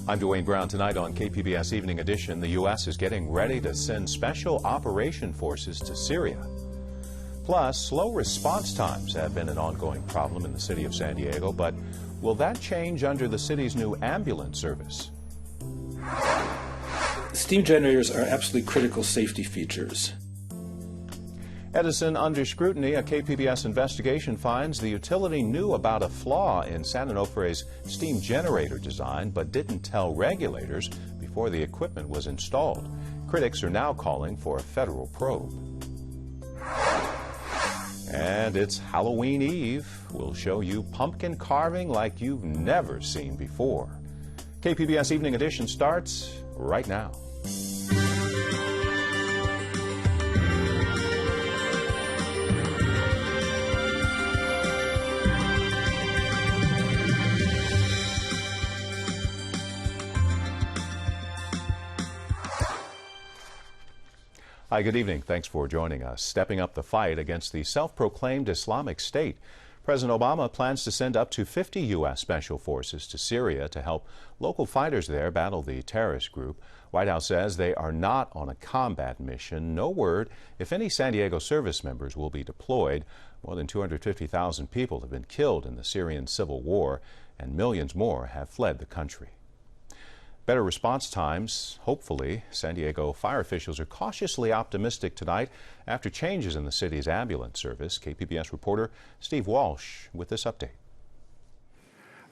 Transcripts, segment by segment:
I'm Dwayne Brown. Tonight on KPBS Evening Edition, the U.S. is getting ready to send special operation forces to Syria. Plus, slow response times have been an ongoing problem in the city of San Diego, but will that change under the city's new ambulance service? Steam generators are absolutely critical safety features. Edison under scrutiny. A KPBS investigation finds the utility knew about a flaw in San Onofre's steam generator design, but didn't tell regulators before the equipment was installed. Critics are now calling for a federal probe. And it's Halloween Eve. We'll show you pumpkin carving like you've never seen before. KPBS Evening Edition starts right now. Hi, good evening. Thanks for joining us. Stepping up the fight against the self-proclaimed Islamic State, President Obama plans to send up to 50 U.S. Special Forces to Syria to help local fighters there battle the terrorist group. White House says they are not on a combat mission. No word if any San Diego service members will be deployed. More than 250,000 people have been killed in the Syrian civil war, and millions more have fled the country. Better response times, hopefully. San Diego fire officials are cautiously optimistic tonight after changes in the city's ambulance service. KPBS reporter Steve Walsh with this update.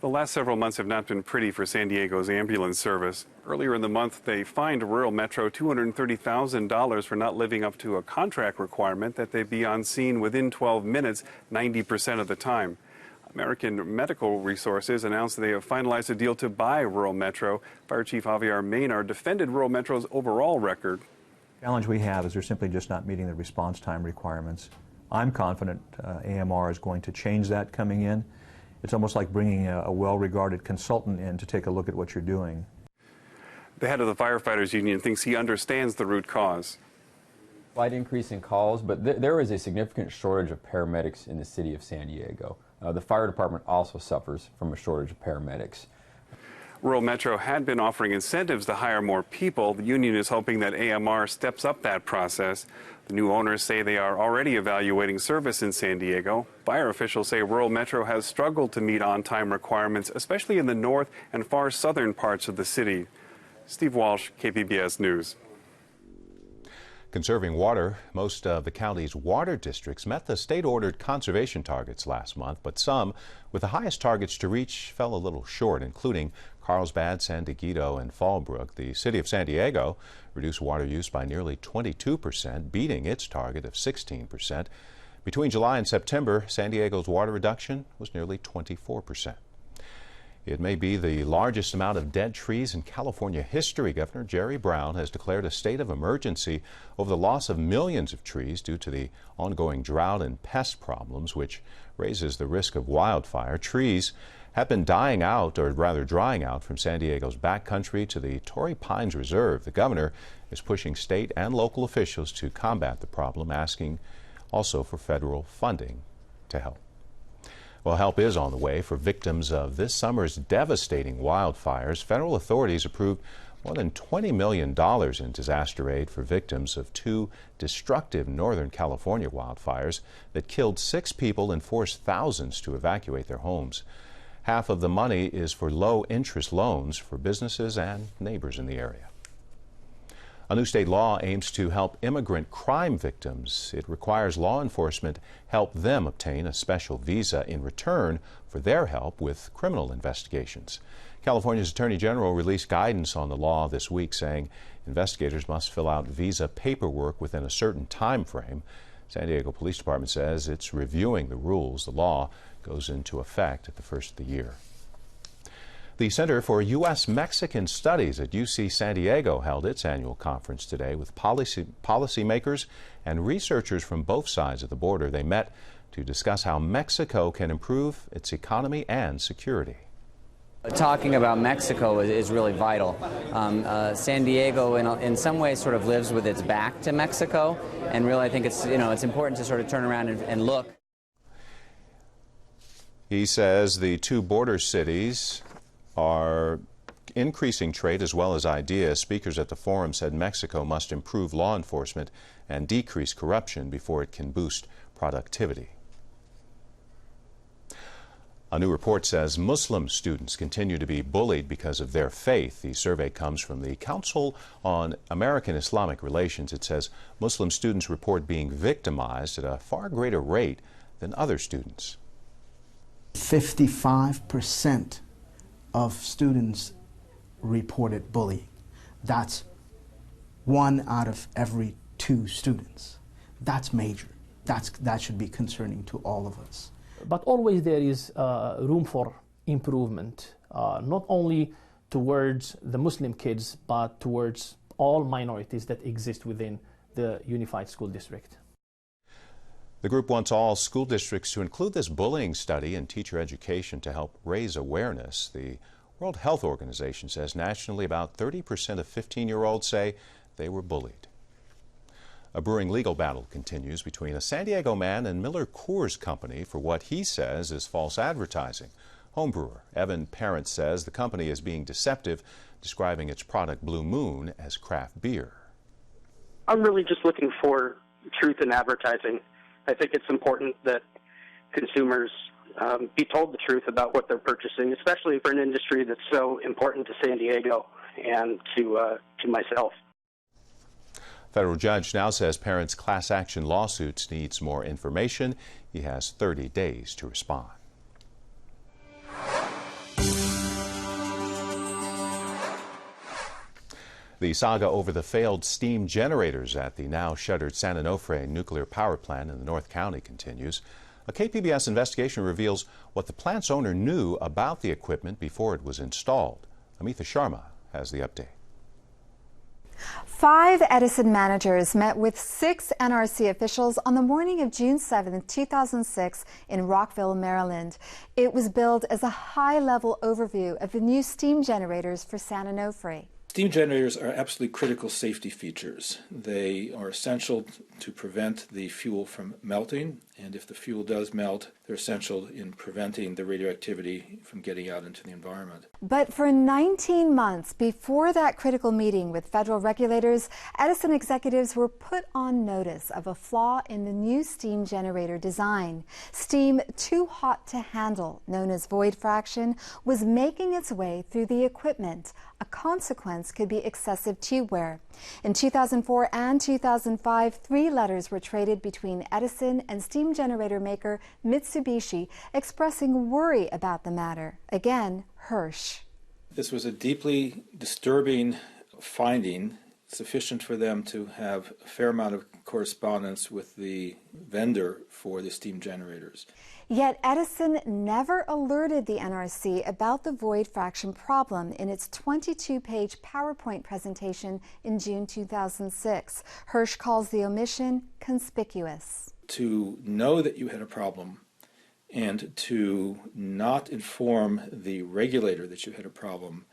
The last several months have not been pretty for San Diego's ambulance service. Earlier in the month, they fined Rural Metro $230,000 for not living up to a contract requirement that they be on scene within 12 minutes, 90% of the time. American Medical Resources announced they have finalized a deal to buy Rural Metro. Fire Chief Javier Maynard defended Rural Metro's overall record. The challenge we have is they're simply just not meeting the response time requirements. I'm confident AMR is going to change that coming in. It's almost like bringing a well-regarded consultant in to take a look at what you're doing. The head of the firefighters union thinks he understands the root cause. Slight increase in calls, but there is a significant shortage of paramedics in the city of San Diego. The fire department also suffers from a shortage of paramedics. Rural Metro had been offering incentives to hire more people. The union is hoping that AMR steps up that process. The new owners say they are already evaluating service in San Diego. Fire officials say Rural Metro has struggled to meet on-time requirements, especially in the north and far southern parts of the city. Steve Walsh, KPBS News. Conserving water, most of the county's water districts met the state-ordered conservation targets last month, but some with the highest targets to reach fell a little short, including Carlsbad, San Diego, and Fallbrook. The city of San Diego reduced water use by nearly 22%, beating its target of 16%. Between July and September, San Diego's water reduction was nearly 24%. It may be the largest amount of dead trees in California history. Governor Jerry Brown has declared a state of emergency over the loss of millions of trees due to the ongoing drought and pest problems, which raises the risk of wildfire. Trees have been dying out, or rather drying out, from San Diego's backcountry to the Torrey Pines Reserve. The governor is pushing state and local officials to combat the problem, asking also for federal funding to help. Well, help is on the way for victims of this summer's devastating wildfires. Federal authorities approved more than $20 million in disaster aid for victims of two destructive Northern California wildfires that killed 6 people and forced thousands to evacuate their homes. Half of the money is for low-interest loans for businesses and neighbors in the area. A new state law aims to help immigrant crime victims. It requires law enforcement help them obtain a special visa in return for their help with criminal investigations. California's Attorney General released guidance on the law this week, saying investigators must fill out visa paperwork within a certain time frame. San Diego Police Department says it's reviewing the rules. The law goes into effect at the first of the year. The Center for U.S.-Mexican Studies at UC San Diego held its annual conference today with policymakers and researchers from both sides of the border. They met to discuss how Mexico can improve its economy and security. Talking about Mexico is really vital. San Diego, in some ways, sort of lives with its back to Mexico, and really, I think it's important to sort of turn around and look. He says the two border cities are increasing trade as well as ideas, speakers at the forum said Mexico must improve law enforcement and decrease corruption before it can boost productivity. A new report says Muslim students continue to be bullied because of their faith. The survey comes from the Council on American Islamic Relations. It says Muslim students report being victimized at a far greater rate than other students. 55% of students reported bullying. That's 1 out of every 2 students. That's major. That should be concerning to all of us. But always there is room for improvement, not only towards the Muslim kids, but towards all minorities that exist within the Unified School District. The group wants all school districts to include this bullying study in teacher education to help raise awareness. The World Health Organization says nationally about 30% of 15-year-olds say they were bullied. A brewing legal battle continues between a San Diego man and Miller Coors Company for what he says is false advertising. Homebrewer Evan Parent says the company is being deceptive, describing its product Blue Moon as craft beer. I'm really just looking for truth in advertising. I think it's important that consumers be told the truth about what they're purchasing, especially for an industry that's so important to San Diego and to myself. Federal judge now says Parent's class action lawsuits needs more information. He has 30 days to respond. The saga over the failed steam generators at the now shuttered San Onofre nuclear power plant in the North County continues. A KPBS investigation reveals what the plant's owner knew about the equipment before it was installed. Amitha Sharma has the update. 5 Edison managers met with 6 NRC officials on the morning of June 7, 2006 in Rockville, Maryland. It was billed as a high-level overview of the new steam generators for San Onofre. Steam generators are absolutely critical safety features. They are essential to prevent the fuel from melting, and if the fuel does melt, they're essential in preventing the radioactivity from getting out into the environment. But for 19 months before that critical meeting with federal regulators, Edison executives were put on notice of a flaw in the new steam generator design. Steam too hot to handle, known as void fraction, was making its way through the equipment. A consequence could be excessive tube wear. In 2004 and 2005, 3 letters were traded between Edison and steam generator maker Mitsubishi, expressing worry about the matter. Again, Hirsch. This was a deeply disturbing finding, sufficient for them to have a fair amount of correspondence with the vendor for the steam generators. Yet Edison never alerted the NRC about the void fraction problem in its 22-page PowerPoint presentation in June 2006. Hirsch calls the omission conspicuous. To know that you had a problem and to not inform the regulator that you had a problem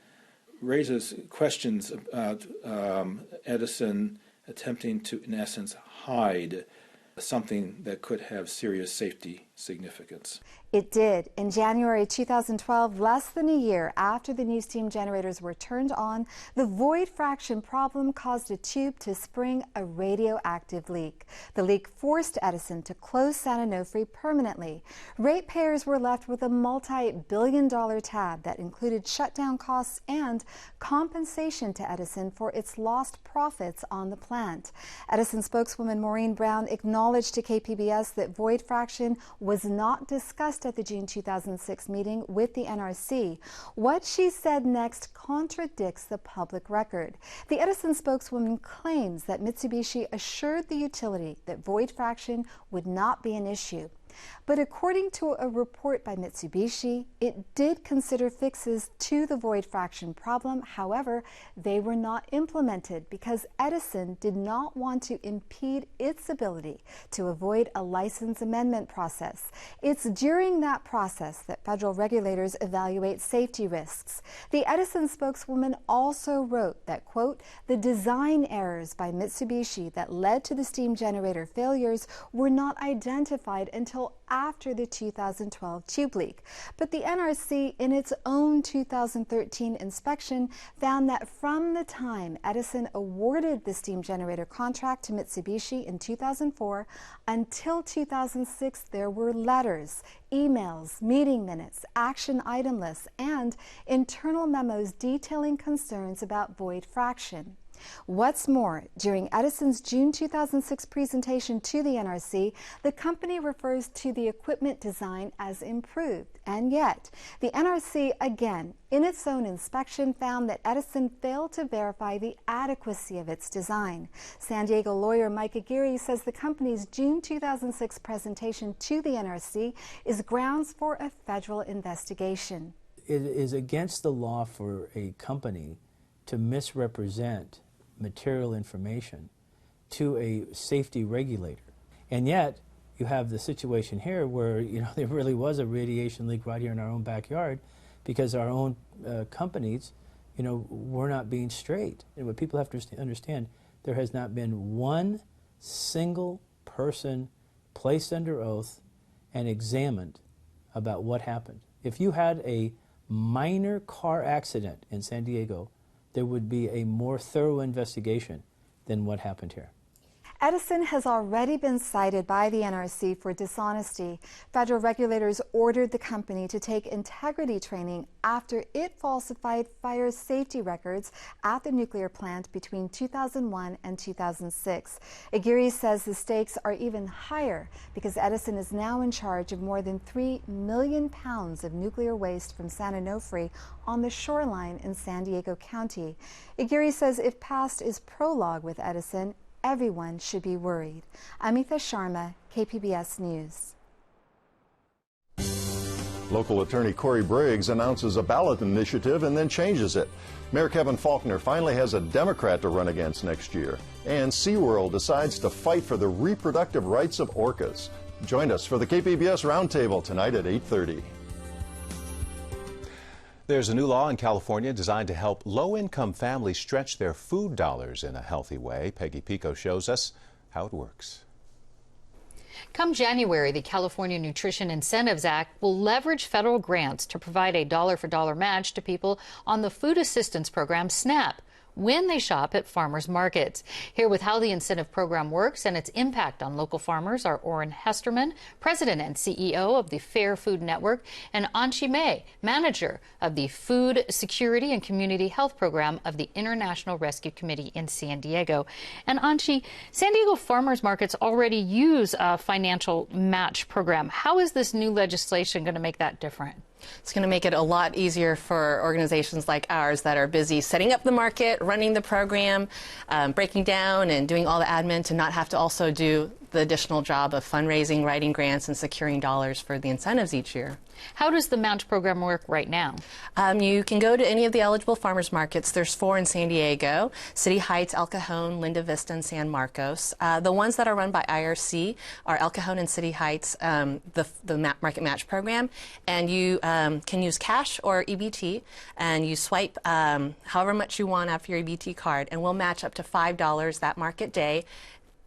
raises questions about Edison attempting to, in essence, hide something that could have serious safety significance. It did. In January 2012, less than a year after the new steam generators were turned on, the void fraction problem caused a tube to spring a radioactive leak. The leak forced Edison to close San Onofre permanently. Ratepayers were left with a multi-billion-dollar tab that included shutdown costs and compensation to Edison for its lost profits on the plant. Edison spokeswoman Maureen Brown acknowledged to KPBS that void fraction was not discussed at the June 2006 meeting with the NRC. What she said next contradicts the public record. The Edison spokeswoman claims that Mitsubishi assured the utility that void fraction would not be an issue. But according to a report by Mitsubishi, it did consider fixes to the void fraction problem. However, they were not implemented because Edison did not want to impede its ability to avoid a license amendment process. It's during that process that federal regulators evaluate safety risks. The Edison spokeswoman also wrote that, quote, the design errors by Mitsubishi that led to the steam generator failures were not identified until until after the 2012 tube leak. But the NRC, in its own 2013 inspection, found that from the time Edison awarded the steam generator contract to Mitsubishi in 2004 until 2006, there were letters, emails, meeting minutes, action item lists, and internal memos detailing concerns about void fraction. What's more, during Edison's June 2006 presentation to the NRC, the company refers to the equipment design as improved. And yet, the NRC, again, in its own inspection, found that Edison failed to verify the adequacy of its design. San Diego lawyer Mike Aguirre says the company's June 2006 presentation to the NRC is grounds for a federal investigation. It is against the law for a company to misrepresent material information to a safety regulator. And yet, you have the situation here where, there really was a radiation leak right here in our own backyard because our own companies, were not being straight. And what people have to understand, there has not been one single person placed under oath and examined about what happened. If you had a minor car accident in San Diego, there would be a more thorough investigation than what happened here. Edison has already been cited by the NRC for dishonesty. Federal regulators ordered the company to take integrity training after it falsified fire safety records at the nuclear plant between 2001 and 2006. Aguirre says the stakes are even higher because Edison is now in charge of more than 3 million pounds of nuclear waste from San Onofre on the shoreline in San Diego County. Aguirre says if past is prologue with Edison, everyone should be worried. Amita Sharma, KPBS News. Local attorney Corey Briggs announces a ballot initiative and then changes it. Mayor Kevin Faulconer finally has a Democrat to run against next year. And SeaWorld decides to fight for the reproductive rights of orcas. Join us for the KPBS Roundtable tonight at 8:30. There's a new law in California designed to help low-income families stretch their food dollars in a healthy way. Peggy Pico shows us how it works. Come January, the California Nutrition Incentives Act will leverage federal grants to provide a dollar-for-dollar match to people on the food assistance program SNAP when they shop at farmers markets. Here with how the incentive program works and its impact on local farmers are Orrin Hesterman, President and CEO of the Fair Food Network, and Anchi May, Manager of the Food Security and Community Health Program of the International Rescue Committee in San Diego. And Anchi, San Diego farmers markets already use a financial match program. How is this new legislation going to make that different? It's going to make it a lot easier for organizations like ours that are busy setting up the market, running the program, breaking down and doing all the admin to not have to also do the additional job of fundraising, writing grants, and securing dollars for the incentives each year. How does the match program work right now? You can go to any of the eligible farmers markets. There's 4 in San Diego: City Heights, El Cajon, Linda Vista, and San Marcos. The ones that are run by IRC are El Cajon and City Heights, the Market Match program. And you can use cash or EBT, and you swipe however much you want off your EBT card, and we'll match up to $5 that market day,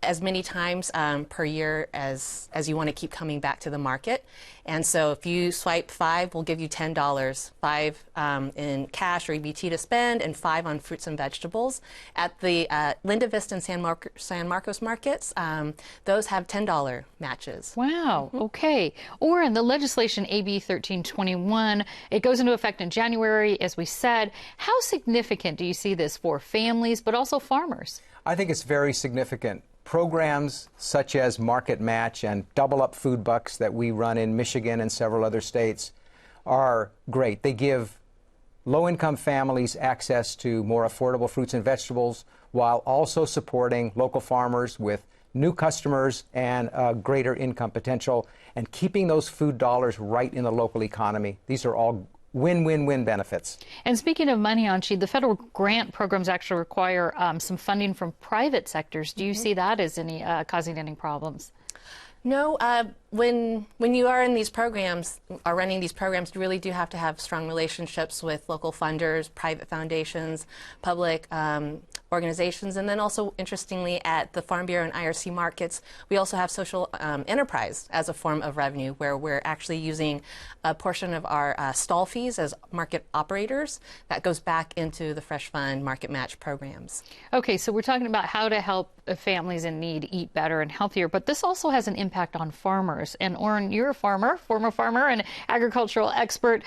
as many times per year as you want to keep coming back to the market. And so if you swipe 5, we'll give you $10, 5 in cash or EBT to spend, and 5 on fruits and vegetables. At the Linda Vista and San Marcos markets, those have $10 matches. Wow, okay. Or in the legislation AB 1321, it goes into effect in January, as we said. How significant do you see this for families, but also farmers? I think it's very significant. Programs such as Market Match and Double Up Food Bucks that we run in Michigan and several other states are great. They give low-income families access to more affordable fruits and vegetables while also supporting local farmers with new customers and greater income potential and keeping those food dollars right in the local economy. These are all win-win-win benefits. And speaking of money, Anchi, the federal grant programs actually require some funding from private sectors. Do you see that as causing any problems? No, when you are in these programs, are running these programs, you really do have to have strong relationships with local funders, private foundations, public organizations, and then also, interestingly, at the Farm Bureau and IRC markets, we also have social enterprise as a form of revenue, where we're actually using a portion of our stall fees as market operators that goes back into the Fresh Fund market match programs. Okay, so we're talking about how to help families in need eat better and healthier, but this also has an impact on farmers. And Orrin, you're a farmer, former farmer and agricultural expert.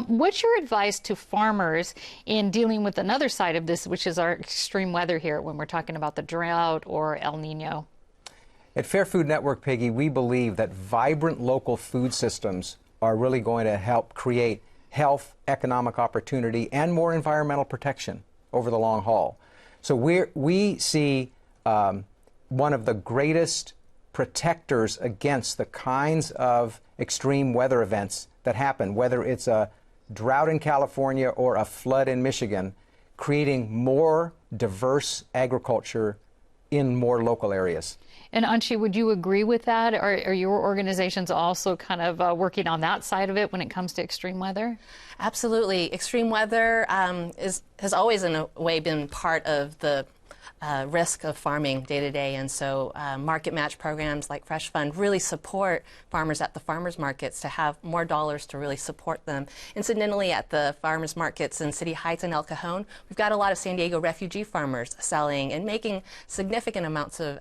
What's your advice to farmers in dealing with another side of this, which is our extreme weather here when we're talking about the drought or El Nino? At Fair Food Network, Peggy, we believe that vibrant local food systems are really going to help create health, economic opportunity, and more environmental protection over the long haul. So we see one of the greatest protectors against the kinds of extreme weather events that happen, whether it's a drought in California or a flood in Michigan, creating more diverse agriculture in more local areas. And Anchi, would you agree with that? Are your organizations also kind of working on that side of it when it comes to extreme weather? Absolutely. Extreme weather has always, in a way, been part of the risk of farming day to day, and so market match programs like Fresh Fund really support farmers at the farmers markets to have more dollars to really support them. Incidentally, at the farmers markets in City Heights and El Cajon, we've got a lot of San Diego refugee farmers selling and making significant amounts of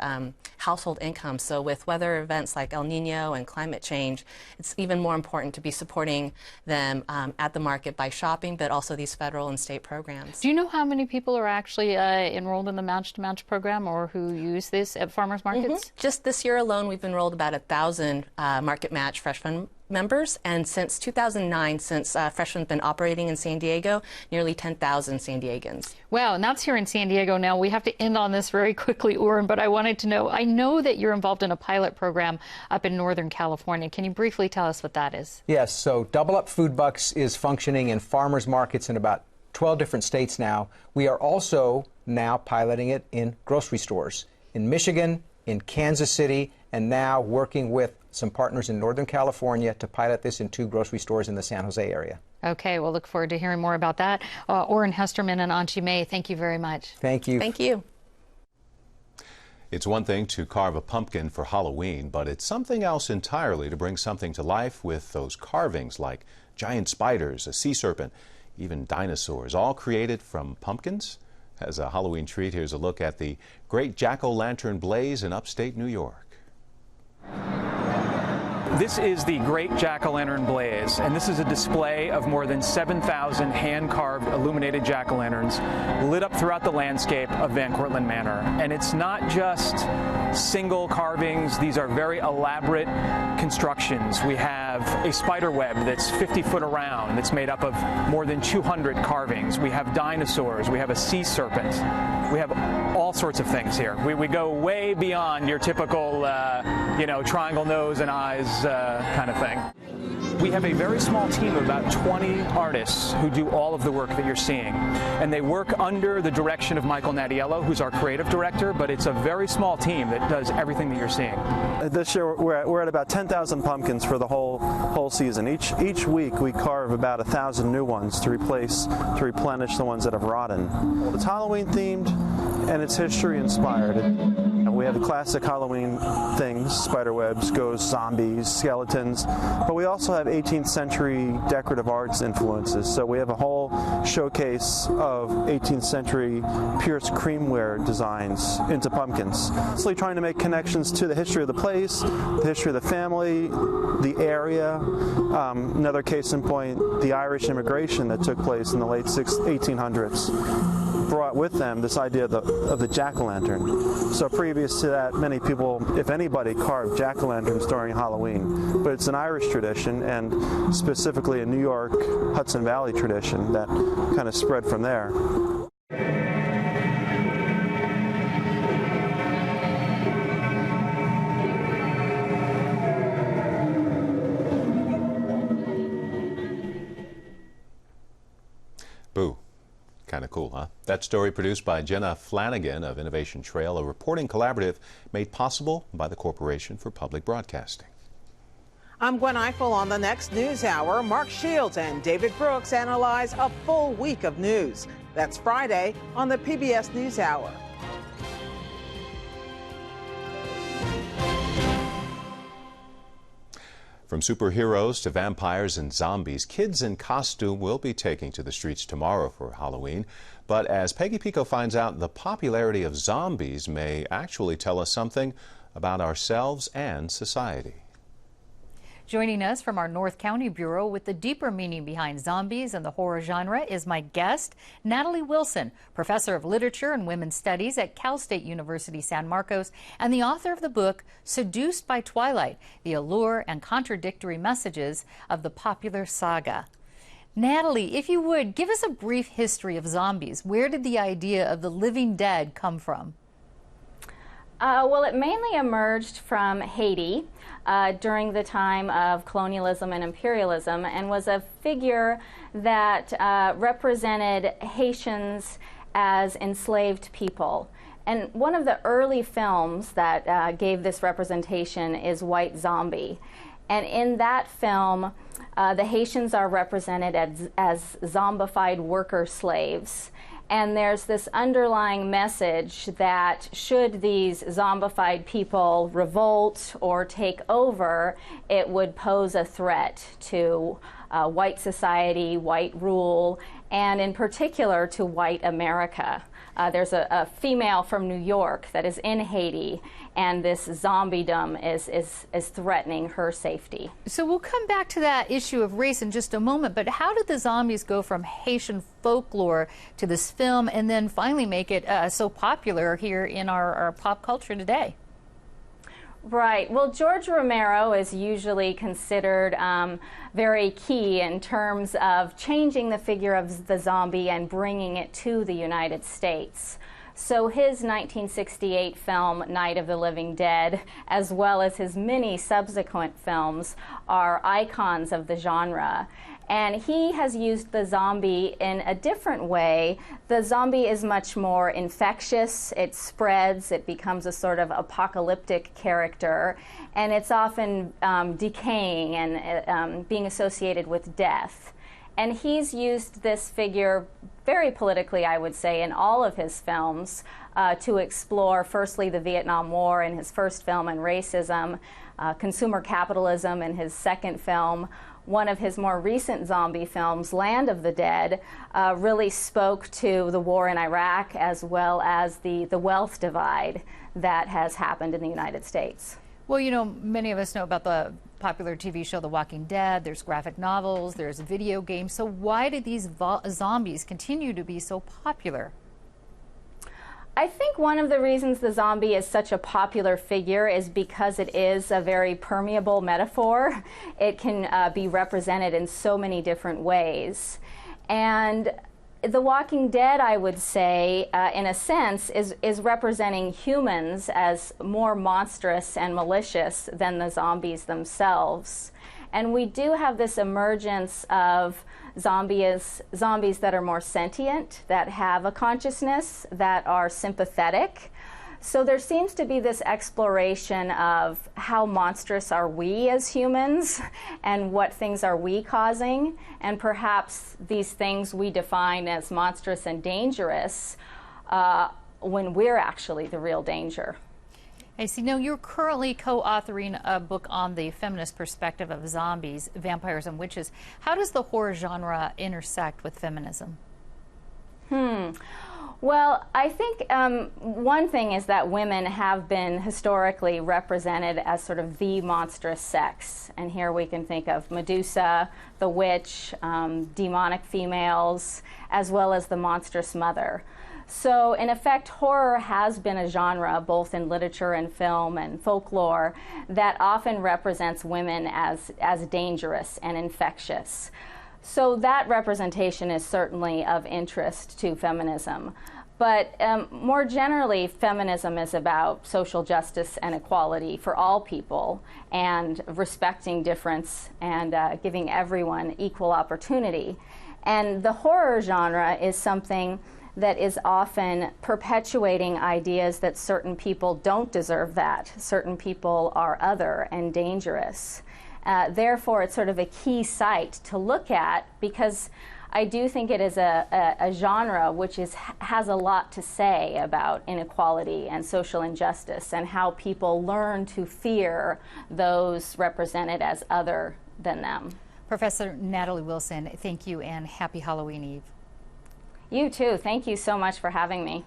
household income. So with weather events like El Nino and climate change, it's even more important to be supporting them at the market by shopping, but also these federal and state programs. Do you know how many people are actually enrolled in the match-to-match program or who use this at farmers markets? Just this year alone, we've enrolled about 1,000 market match Fresh Fund members, and since 2009, since Fresh Fund's been operating in San Diego, nearly 10,000 San Diegans. Wow, and that's here in San Diego now. We have to end on this very quickly, Orrin, but I wanted to know, I know that you're involved in a pilot program up in Northern California. Can you briefly tell us what that is? Yes, so Double Up Food Bucks is functioning in farmers markets in about 12 different states now. We are also now piloting it in grocery stores in Michigan, in Kansas City, and now working with some partners in Northern California to pilot this in 2 grocery stores in the San Jose area. Okay, we'll look forward to hearing more about that. Orrin Hesterman and Anchi May, thank you very much. Thank you. Thank you. It's one thing to carve a pumpkin for Halloween, but it's something else entirely to bring something to life with those carvings like giant spiders, a sea serpent, even dinosaurs, all created from pumpkins. As a Halloween treat, here's a look at the Great Jack-O-Lantern Blaze in upstate New York. This is the Great Jack-O-Lantern Blaze, and this is a display of more than 7,000 hand-carved illuminated jack-o'-lanterns lit up throughout the landscape of Van Cortlandt Manor. And it's not just single carvings. These are very elaborate constructions. We have a spider web that's 50 foot around that's made up of more than 200 carvings. We have dinosaurs. We have a sea serpent. We have all sorts of things here. We go way beyond your typical, triangle nose and eyes kind of thing. We have a very small team of about 20 artists who do all of the work that you're seeing. And they work under the direction of Michael Natiello, who's our creative director, but it's a very small team that does everything that you're seeing. This year we're at about 10,000 pumpkins for the whole season. Each week we carve about 1,000 new ones to replenish the ones that have rotten. It's Halloween themed and it's history inspired. We have the classic Halloween things, spider webs, ghosts, zombies, skeletons, but we also have 18th century decorative arts influences. So we have a whole showcase of 18th century pierced creamware designs into pumpkins. So we're trying to make connections to the history of the place, the history of the family, the area. Another case in point, the Irish immigration that took place in the late 1800s. Brought with them this idea of the jack-o'-lantern. So previous to that, many people, if anybody, carved jack-o'-lanterns during Halloween. But it's an Irish tradition, and specifically a New York Hudson Valley tradition that kind of spread from there. Boo. Kind of cool, huh? That story produced by Jenna Flanagan of Innovation Trail, a reporting collaborative made possible by the Corporation for Public Broadcasting. I'm Gwen Eichel. On the next News Hour, Mark Shields and David Brooks analyze a full week of news. That's Friday on the PBS News Hour. From superheroes to vampires and zombies, kids in costume will be taking to the streets tomorrow for Halloween. But as Peggy Pico finds out, the popularity of zombies may actually tell us something about ourselves and society. Joining us from our North County Bureau with the deeper meaning behind zombies and the horror genre is my guest, Natalie Wilson, professor of literature and women's studies at Cal State University San Marcos and the author of the book Seduced by Twilight, the allure and contradictory messages of the popular saga. Natalie, if you would, give us a brief history of zombies. Where did the idea of the living dead come from? Well, it mainly emerged from Haiti during the time of colonialism and imperialism, and was a figure that represented Haitians as enslaved people. And one of the early films that gave this representation is White Zombie. And in that film, the Haitians are represented as zombified worker slaves. And there's this underlying message that should these zombified people revolt or take over, it would pose a threat to white society, white rule, and in particular to white America. There's a female from New York that is in Haiti, and this zombiedom is threatening her safety. So we'll come back to that issue of race in just a moment, but how did the zombies go from Haitian folklore to this film and then finally make it so popular here in our pop culture today? Right. Well, George Romero is usually considered very key in terms of changing the figure of the zombie and bringing it to the United States. So his 1968 film, Night of the Living Dead, as well as his many subsequent films, are icons of the genre. And he has used the zombie in a different way. The zombie is much more infectious, it spreads, it becomes a sort of apocalyptic character, and it's often decaying and being associated with death. And he's used this figure very politically, I would say, in all of his films to explore, firstly, the Vietnam War in his first film and racism, consumer capitalism in his second film. One of his more recent zombie films, Land of the Dead, really spoke to the war in Iraq as well as the wealth divide that has happened in the United States. Well, you know, many of us know about the popular TV show The Walking Dead. There's graphic novels, there's video games. So why did these zombies continue to be so popular? I think one of the reasons the zombie is such a popular figure is because it is a very permeable metaphor. It can be represented in so many different ways. And The Walking Dead, I would say, in a sense, is representing humans as more monstrous and malicious than the zombies themselves. And we do have this emergence of zombies that are more sentient, that have a consciousness, that are sympathetic. So there seems to be this exploration of how monstrous are we as humans and what things are we causing, and perhaps these things we define as monstrous and dangerous when we're actually the real danger. I see. Now, you're currently co-authoring a book on the feminist perspective of zombies, vampires, and witches. How does the horror genre intersect with feminism? Well, I think one thing is that women have been historically represented as sort of the monstrous sex. And here we can think of Medusa, the witch, demonic females, as well as the monstrous mother. So, in effect, horror has been a genre, both in literature and film and folklore, that often represents women as dangerous and infectious. So that representation is certainly of interest to feminism. But more generally, feminism is about social justice and equality for all people, and respecting difference and giving everyone equal opportunity. And the horror genre is something that is often perpetuating ideas that certain people don't deserve that. Certain people are other and dangerous. Therefore, it's sort of a key site to look at, because I do think it is a genre which has a lot to say about inequality and social injustice and how people learn to fear those represented as other than them. Professor Natalie Wilson, thank you and happy Halloween Eve. You too. Thank you so much for having me.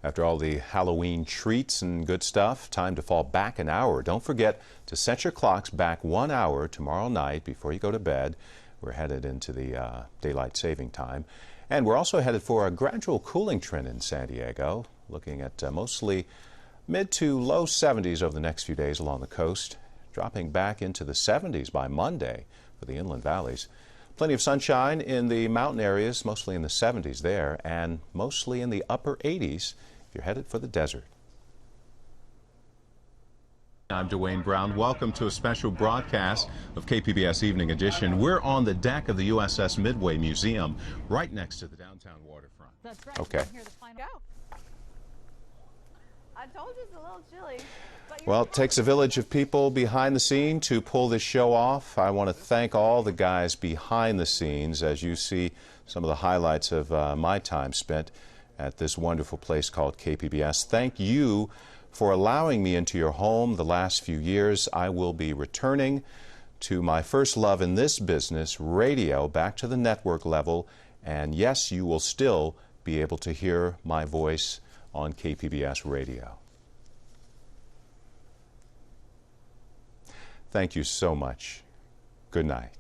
After all the Halloween treats and good stuff, time to fall back an hour. Don't forget to set your clocks back 1 hour tomorrow night before you go to bed. We're headed into the daylight saving time. And we're also headed for a gradual cooling trend in San Diego, looking at mostly mid to low 70s over the next few days along the coast, dropping back into the 70s by Monday for the inland valleys. Plenty of sunshine in the mountain areas, mostly in the 70s there, and mostly in the upper 80s if you're headed for the desert. I'm Dwayne Brown. Welcome to a special broadcast of KPBS Evening Edition. We're on the deck of the USS Midway Museum, right next to the downtown waterfront. That's right. Okay. I told you it's a little chilly. Well, it takes a village of people behind the scene to pull this show off. I want to thank all the guys behind the scenes as you see some of the highlights of my time spent at this wonderful place called KPBS. Thank you for allowing me into your home the last few years. I will be returning to my first love in this business, radio, back to the network level. And yes, you will still be able to hear my voice on KPBS radio. Thank you so much. Good night.